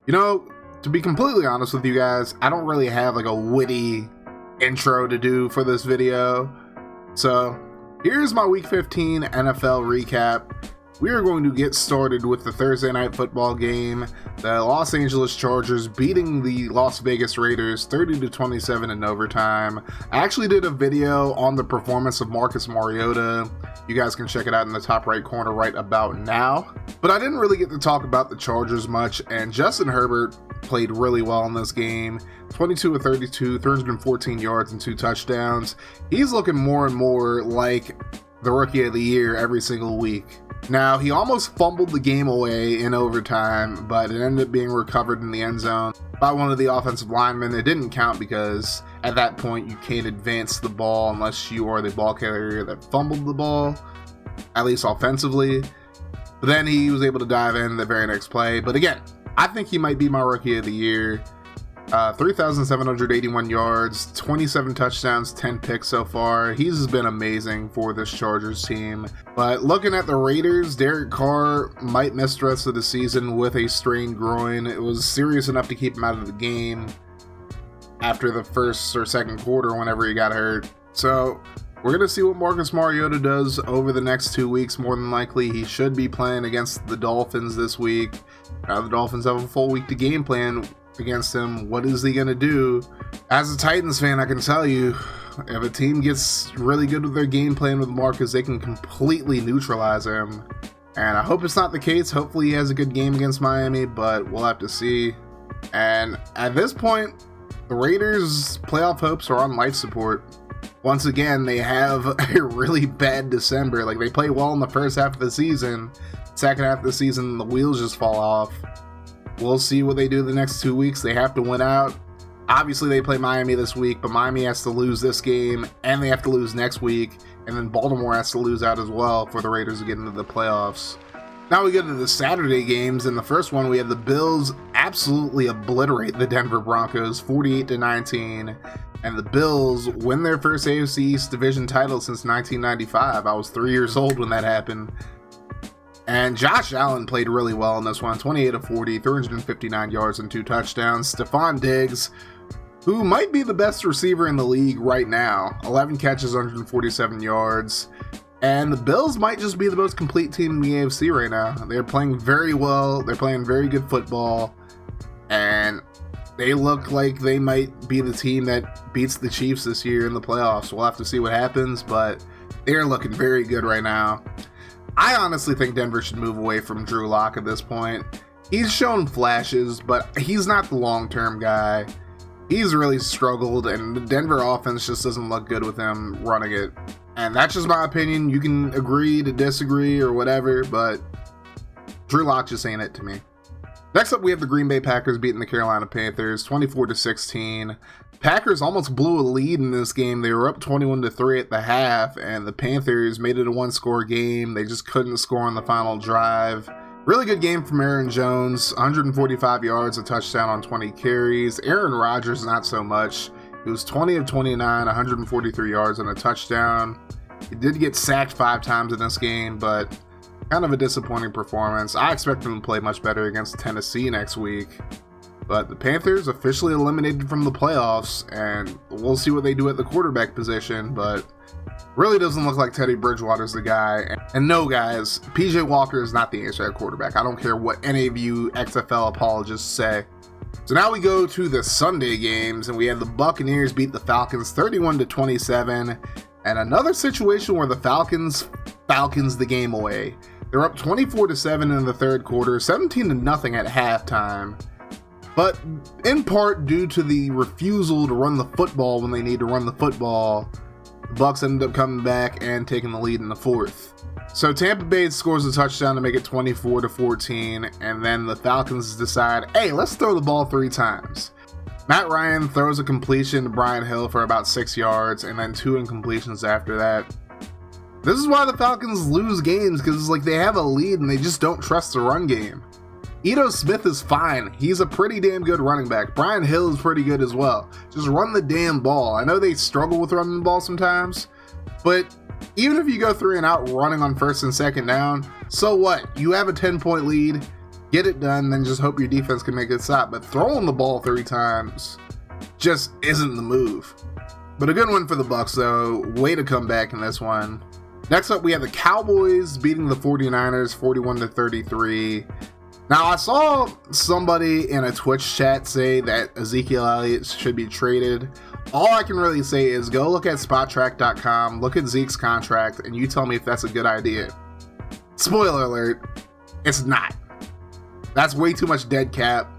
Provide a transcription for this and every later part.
You know, to be completely honest with you guys, I don't really have like a witty intro to do for this video. So here's my Week 15 NFL recap. We are going to get started with the Thursday Night Football game. The Los Angeles Chargers beating the Las Vegas Raiders 30-27 in overtime. I actually did a video on the performance of Marcus Mariota. You guys can check it out in the top right corner right about now. But I didn't really get to talk about the Chargers much, and Justin Herbert played really well in this game. 22 of 32, 314 yards and 2 touchdowns. He's looking more and more like the Rookie of the Year every single week. Now, he almost fumbled the game away in overtime, but it ended up being recovered in the end zone by one of the offensive linemen. It didn't count because at that point you can't advance the ball unless you are the ball carrier that fumbled the ball, at least offensively. But then he was able to dive in the very next play. But again, I think he might be my Rookie of the Year. 3,781 yards, 27 touchdowns, 10 picks so far. He's been amazing for this Chargers team. But looking at the Raiders, Derek Carr might miss the rest of the season with a strained groin. It was serious enough to keep him out of the game after the first or second quarter whenever he got hurt. So we're going to see what Marcus Mariota does over the next 2 weeks. More than likely, he should be playing against the Dolphins this week. Now the Dolphins have a full week to game plan against him. What is he going to do? As a Titans fan, I can tell you, if a team gets really good with their game plan with Marcus, they can completely neutralize him. And I hope it's not the case. Hopefully he has a good game against Miami, but we'll have to see. And at this point, the Raiders' playoff hopes are on life support. Once again, they have a really bad December. Like, they play well in the first half of the season. Second half of the season, the wheels just fall off. We'll see what they do the next 2 weeks. They have to win out. Obviously, they play Miami this week, but Miami has to lose this game, and they have to lose next week, and then Baltimore has to lose out as well for the Raiders to get into the playoffs. Now we go to the Saturday games. In the first one, we had the Bills absolutely obliterate the Denver Broncos 48-19, and the Bills win their first AFC East division title since 1995. I was 3 years old when that happened. And Josh Allen played really well in this one, 28 of 40, 359 yards and 2 touchdowns. Stephon Diggs, who might be the best receiver in the league right now, 11 catches, 147 yards. And the Bills might just be the most complete team in the AFC right now. They're playing very well. They're playing very good football. And they look like they might be the team that beats the Chiefs this year in the playoffs. We'll have to see what happens, but they're looking very good right now. I honestly think Denver should move away from Drew Lock at this point. He's shown flashes, but he's not the long-term guy. He's really struggled, and the Denver offense just doesn't look good with him running it. And that's just my opinion. You can agree to disagree or whatever, but Drew Lock just ain't it to me. Next up, we have the Green Bay Packers beating the Carolina Panthers 24-16. Packers almost blew a lead in this game. They were up 21-3 at the half, and the Panthers made it a one-score game. They just couldn't score on the final drive. Really good game from Aaron Jones, 145 yards, a touchdown on 20 carries. Aaron Rodgers, not so much. He was 20 of 29, 143 yards and a touchdown. He did get sacked 5 times in this game, but kind of a disappointing performance. I expect him to play much better against Tennessee next week. But the Panthers officially eliminated from the playoffs, and we'll see what they do at the quarterback position, but really doesn't look like Teddy Bridgewater's the guy. And no, guys, PJ Walker is not the answer at quarterback. I don't care what any of you XFL apologists say. So now we go to the Sunday games, and we have the Buccaneers beat the Falcons 31-27, and another situation where the Falcons the game away. They're up 24-7 in the third quarter, 17-0 at halftime. But in part due to the refusal to run the football when they need to run the football, the Bucs ended up coming back and taking the lead in the fourth. So Tampa Bay scores a touchdown to make it 24-14, and then the Falcons decide, hey, let's throw the ball 3 times. Matt Ryan throws a completion to Brian Hill for about 6 yards, and then 2 incompletions after that. This is why the Falcons lose games, because it's like they have a lead and they just don't trust the run game. Ito Smith is fine. He's a pretty damn good running back. Brian Hill is pretty good as well. Just run the damn ball. I know they struggle with running the ball sometimes, but even if you go 3 and out running on first and second down, so what? You have a 10-point lead. get it done, then just hope your defense can make it stop. But throwing the ball 3 times just isn't the move. But a good win for the Bucs, though. Way to come back in this one. Next up, we have the Cowboys beating the 49ers 41-33. Now, I saw somebody in a Twitch chat say that Ezekiel Elliott should be traded. All I can really say is go look at SpotTrack.com, look at Zeke's contract, and you tell me if that's a good idea. Spoiler alert, it's not. That's way too much dead cap.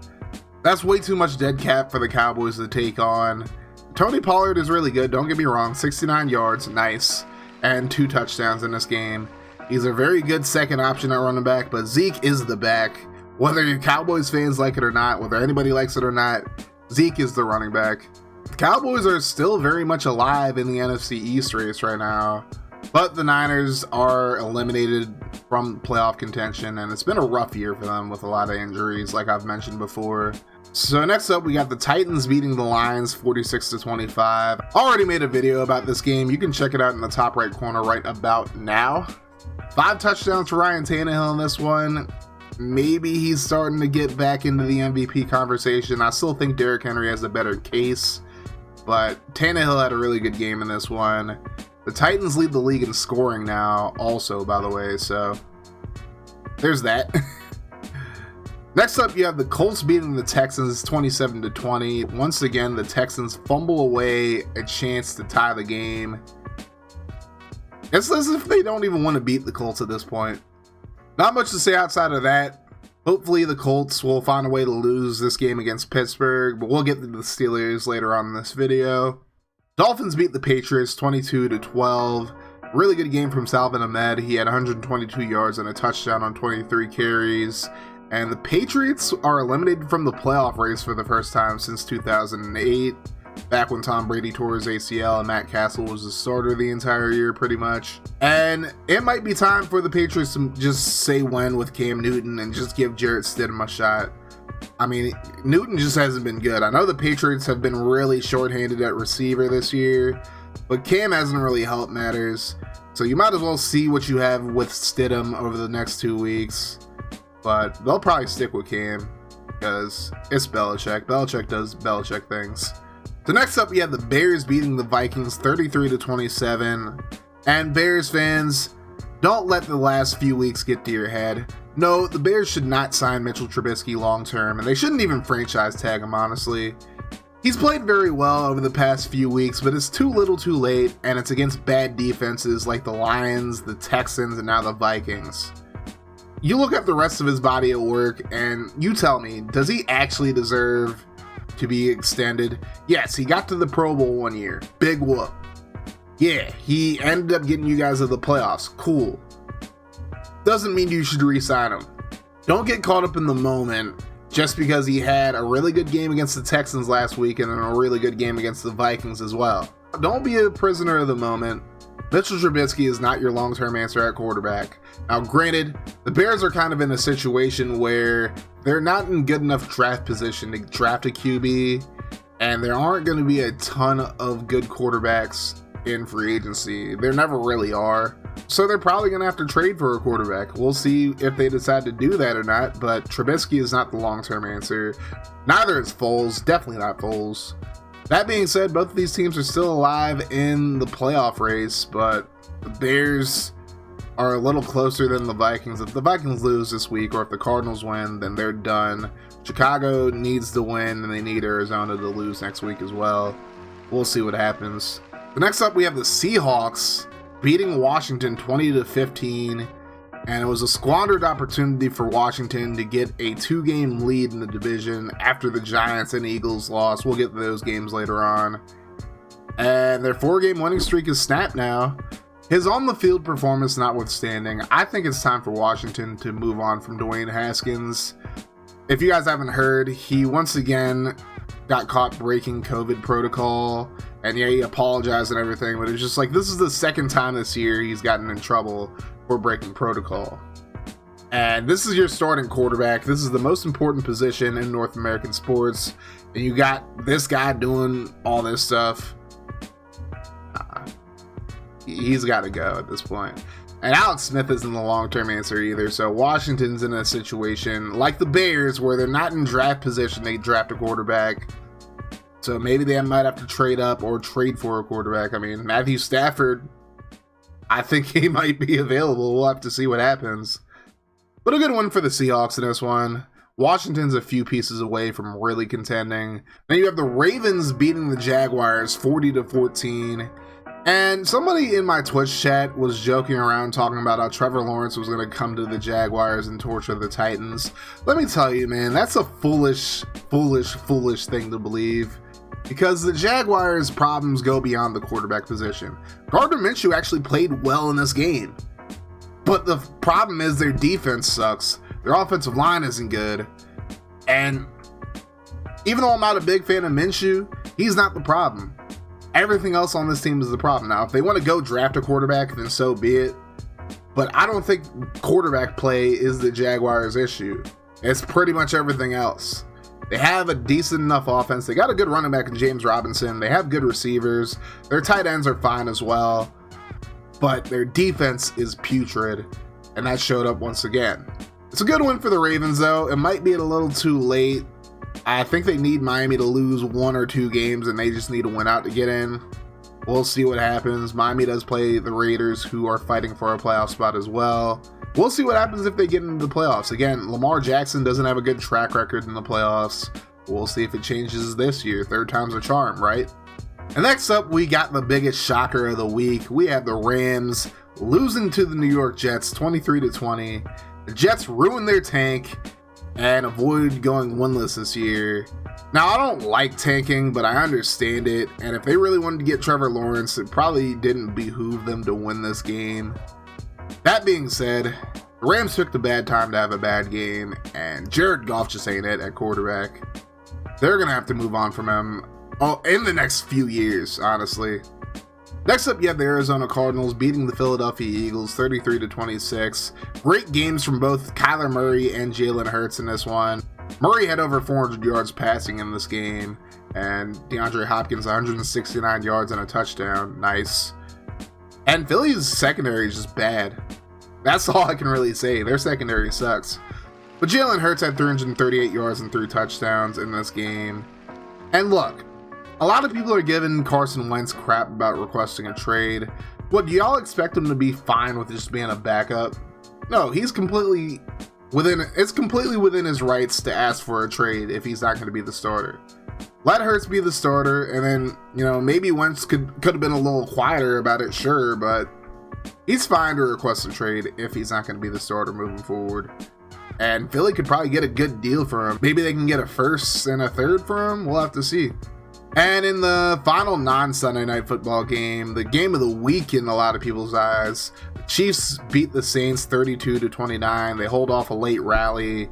That's way too much dead cap for the Cowboys to take on. Tony Pollard is really good, don't get me wrong. 69 yards, nice. And 2 touchdowns in this game. He's a very good second option at running back, but Zeke is the back. Whether your Cowboys fans like it or not, whether anybody likes it or not, Zeke is the running back. The Cowboys are still very much alive in the NFC East race right now, but the Niners are eliminated from playoff contention, and it's been a rough year for them with a lot of injuries, like I've mentioned before. So next up, we got the Titans beating the Lions 46-25. Already made a video about this game. You can check it out in the top right corner right about now. 5 touchdowns for Ryan Tannehill in this one. Maybe he's starting to get back into the MVP conversation. I still think Derrick Henry has a better case, but Tannehill had a really good game in this one. The Titans lead the league in scoring now also, by the way, so there's that. Next up, you have the Colts beating the Texans 27-20. Once again, the Texans fumble away a chance to tie the game. It's as if they don't even want to beat the Colts at this point. Not much to say outside of that. Hopefully the Colts will find a way to lose this game against Pittsburgh, but we'll get to the Steelers later on in this video. Dolphins beat the Patriots 22-12. Really good game from Salvin Ahmed. He had 122 yards and a touchdown on 23 carries. And the Patriots are eliminated from the playoff race for the first time since 2008. Back when Tom Brady tore his ACL and Matt Castle was the starter the entire year pretty much. And it might be time for the Patriots to just say when with Cam Newton and just give Jarrett Stidham a shot. I mean, Newton just hasn't been good. I know the Patriots have been really shorthanded at receiver this year, but Cam hasn't really helped matters. So you might as well see what you have with Stidham over the next 2 weeks. But they'll probably stick with Cam because it's Belichick. Belichick does Belichick things. So next up, we have the Bears beating the Vikings 33-27. And Bears fans, don't let the last few weeks get to your head. No, the Bears should not sign Mitchell Trubisky long term, and they shouldn't even franchise tag him, honestly. He's played very well over the past few weeks, but it's too little too late, and it's against bad defenses like the Lions, the Texans, and now the Vikings. You look at the rest of his body of work, and you tell me, does he actually deserve to be extended? Yes, he got to the Pro Bowl one year. Big whoop. Yeah, he ended up getting you guys to the playoffs. Cool. Doesn't mean you should re-sign him. Don't get caught up in the moment just because he had a really good game against the Texans last week and a really good game against the Vikings as well. Don't be a prisoner of the moment. Mitchell Trubisky is not your long-term answer at quarterback. Now, granted, the Bears are kind of in a situation where they're not in good enough draft position to draft a QB, and there aren't going to be a ton of good quarterbacks in free agency. There never really are. So they're probably going to have to trade for a quarterback. We'll see if they decide to do that or not, but Trubisky is not the long-term answer. Neither is Foles. Definitely not Foles. That being said, both of these teams are still alive in the playoff race, but the Bears are a little closer than the Vikings. If the Vikings lose this week, or if the Cardinals win, then they're done. Chicago needs to win, and they need Arizona to lose next week as well. We'll see what happens. The next up, we have the Seahawks beating Washington 20-15, and it was a squandered opportunity for Washington to get a 2-game lead in the division after the Giants and Eagles lost. We'll get to those games later on. And their 4-game winning streak is snapped now. His on-the-field performance notwithstanding, I think it's time for Washington to move on from Dwayne Haskins. If you guys haven't heard, he once again got caught breaking COVID protocol, and yeah, he apologized and everything, but it's just like, this is the second time this year he's gotten in trouble for breaking protocol. And this is your starting quarterback. This is the most important position in North American sports, and you got this guy doing all this stuff. He's got to go at this point. And Alex Smith isn't the long-term answer either, so Washington's in a situation like the Bears where they're not in draft position, they draft a quarterback. So maybe they might have to trade up or trade for a quarterback. I mean, Matthew Stafford, I think he might be available. We'll have to see what happens. But a good one for the Seahawks in this one. Washington's a few pieces away from really contending. Then you have the Ravens beating the Jaguars 40-14. And somebody in my Twitch chat was joking around talking about how Trevor Lawrence was going to come to the Jaguars and torture the Titans. Let me tell you, man, that's a foolish thing to believe. Because the Jaguars' problems go beyond the quarterback position. Gardner Minshew actually played well in this game. But the problem is their defense sucks. Their offensive line isn't good. And even though I'm not a big fan of Minshew, he's not the problem. Everything else on this team is the problem. Now, if they want to go draft a quarterback, then so be it. But I don't think quarterback play is the Jaguars' issue. It's pretty much everything else. They have a decent enough offense. They got a good running back in James Robinson. They have good receivers. Their tight ends are fine as well. But their defense is putrid. And that showed up once again. It's a good win for the Ravens, though. It might be a little too late. I think they need Miami to lose 1 or 2 games, and they just need to win out to get in. We'll see what happens. Miami does play the Raiders, who are fighting for a playoff spot as well. We'll see what happens if they get into the playoffs. Again, Lamar Jackson doesn't have a good track record in the playoffs. We'll see if it changes this year. Third time's a charm, right? And next up, we got the biggest shocker of the week. We have the Rams losing to the New York Jets 23-20. The Jets ruined their tank and avoid going winless this year. Now, I don't like tanking, but I understand it. And if they really wanted to get Trevor Lawrence, it probably didn't behoove them to win this game. That being said, the Rams picked a bad time to have a bad game, and Jared Goff just ain't it at quarterback. They're going to have to move on from him in the next few years, honestly. Next up, you have the Arizona Cardinals beating the Philadelphia Eagles 33-26. Great games from both Kyler Murray and Jalen Hurts in this one. Murray had over 400 yards passing in this game, and DeAndre Hopkins 169 yards and a touchdown. Nice. And Philly's secondary is just bad. That's all I can really say. Their secondary sucks. But Jalen Hurts had 338 yards and 3 touchdowns in this game. And look, a lot of people are giving Carson Wentz crap about requesting a trade. What, do y'all expect him to be fine with just being a backup? No, it's completely within his rights to ask for a trade if he's not going to be the starter. Let Hurts be the starter, and then, maybe Wentz could have been a little quieter about it, sure, but he's fine to request a trade if he's not going to be the starter moving forward. And Philly could probably get a good deal for him. Maybe they can get a first and a third for him. We'll have to see. And in the final non-Sunday night football game, the game of the week in a lot of people's eyes, the Chiefs beat the Saints 32-29. They hold off a late rally.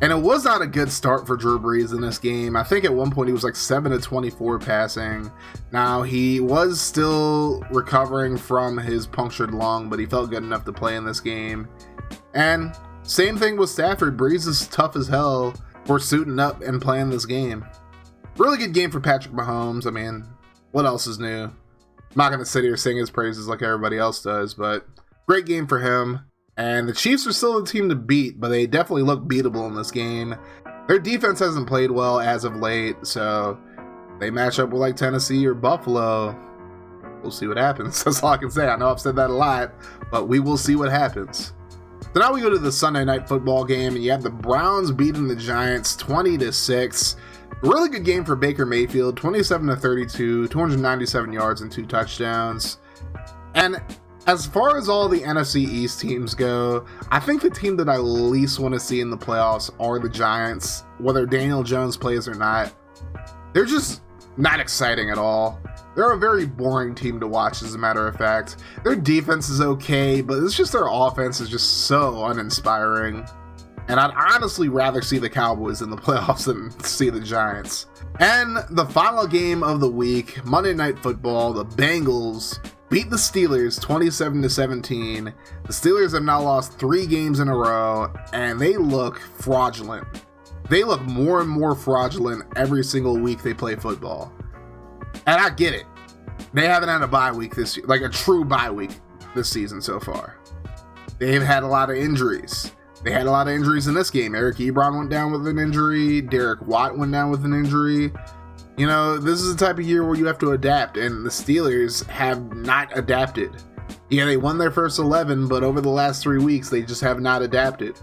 And it was not a good start for Drew Brees in this game. I think at one point he was like 7-24 passing. Now, he was still recovering from his punctured lung, but he felt good enough to play in this game. And same thing with Stafford. Brees is tough as hell for suiting up and playing this game. Really good game for Patrick Mahomes. I mean, what else is new? I'm not going to sit here sing his praises like everybody else does, but great game for him. And the Chiefs are still the team to beat, but they definitely look beatable in this game. Their defense hasn't played well as of late, so they match up with like Tennessee or Buffalo. We'll see what happens. That's all I can say. I know I've said that a lot, but we will see what happens. So now we go to the Sunday night football game, and you have the Browns beating the Giants 20-6. A really good game for Baker Mayfield, 27-32, 297 yards and 2 touchdowns. And as far as all the NFC East teams go, I think the team that I least want to see in the playoffs are the Giants, whether Daniel Jones plays or not. They're just not exciting at all. They're a very boring team to watch, as a matter of fact. Their defense is okay, but it's just their offense is just so uninspiring. And I'd honestly rather see the Cowboys in the playoffs than see the Giants. And the final game of the week, Monday Night Football, the Bengals beat the Steelers 27-17. The Steelers have now lost 3 games in a row, and they look fraudulent. They look more and more fraudulent every single week they play football. And I get it. They haven't had a bye week this year, like a true bye week this season so far. they've had a lot of injuries. They had a lot of injuries in this game. Eric Ebron went down with an injury. Derek Watt went down with an injury. You know, this is the type of year where you have to adapt, and the Steelers have not adapted. Yeah, they won their first 11, but over the last 3 weeks, they just have not adapted.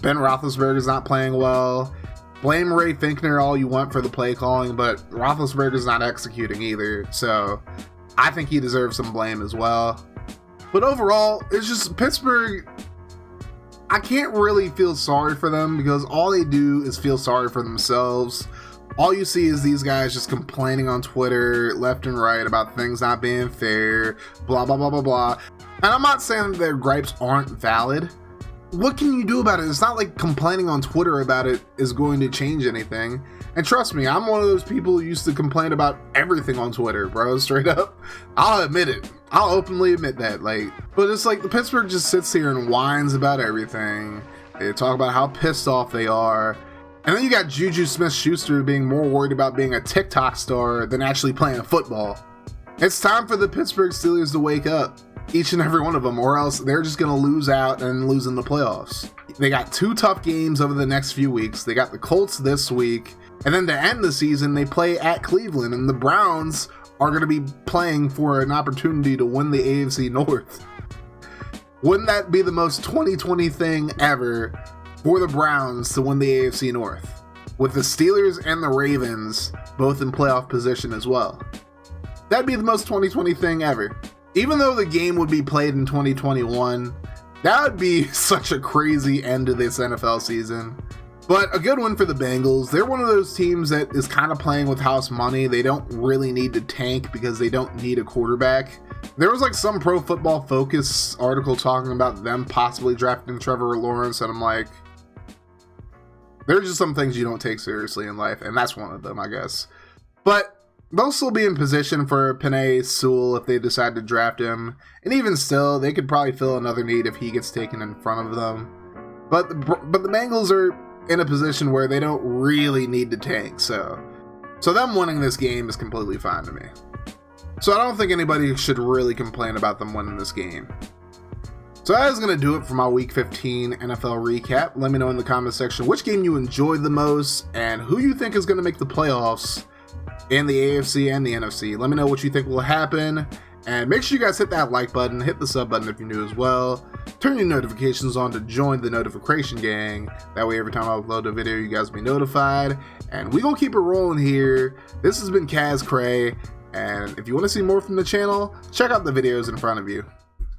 Ben Roethlisberger's not playing well. Blame Ray Finkner all you want for the play calling, but Roethlisberger's not executing either, so I think he deserves some blame as well. But overall, it's just Pittsburgh, I can't really feel sorry for them because all they do is feel sorry for themselves. All you see is these guys just complaining on Twitter left and right about things not being fair, blah, blah, blah, blah, blah. And I'm not saying that their gripes aren't valid. What can you do about it? It's not like complaining on Twitter about it is going to change anything. And trust me, I'm one of those people who used to complain about everything on Twitter, bro, straight up. I'll admit it. I'll openly admit that. But it's like the Pittsburgh just sits here and whines about everything. They talk about how pissed off they are. And then you got Juju Smith-Schuster being more worried about being a TikTok star than actually playing football. It's time for the Pittsburgh Steelers to wake up. Each and every one of them, or else they're just going to lose out and lose in the playoffs. They got 2 tough games over the next few weeks. They got the Colts this week, and then to end the season, they play at Cleveland, and the Browns are going to be playing for an opportunity to win the AFC North. Wouldn't that be the most 2020 thing ever for the Browns to win the AFC North, with the Steelers and the Ravens both in playoff position as well? That'd be the most 2020 thing ever. Even though the game would be played in 2021, that would be such a crazy end to this NFL season. But a good one for the Bengals. They're one of those teams that is kind of playing with house money. They don't really need to tank because they don't need a quarterback. There was like some Pro Football Focus article talking about them possibly drafting Trevor Lawrence, and I'm like, there are just some things you don't take seriously in life, and that's one of them, I guess. But they'll still be in position for Penei Sewell if they decide to draft him. And even still, they could probably fill another need if he gets taken in front of them. But the Bengals are in a position where they don't really need to tank. So them winning this game is completely fine to me. So I don't think anybody should really complain about them winning this game. So that is going to do it for my Week 15 NFL recap. Let me know in the comment section which game you enjoyed the most and who you think is going to make the playoffs in the AFC and the NFC. Let me know what you think will happen, and make sure you guys hit that like button, hit the sub button if you're new as well, turn your notifications on to join the notification gang. That way every time I upload a video you guys will be notified, and we gonna keep it rolling here. This has been Cray, and if you want to see more from the channel, check out the videos in front of you.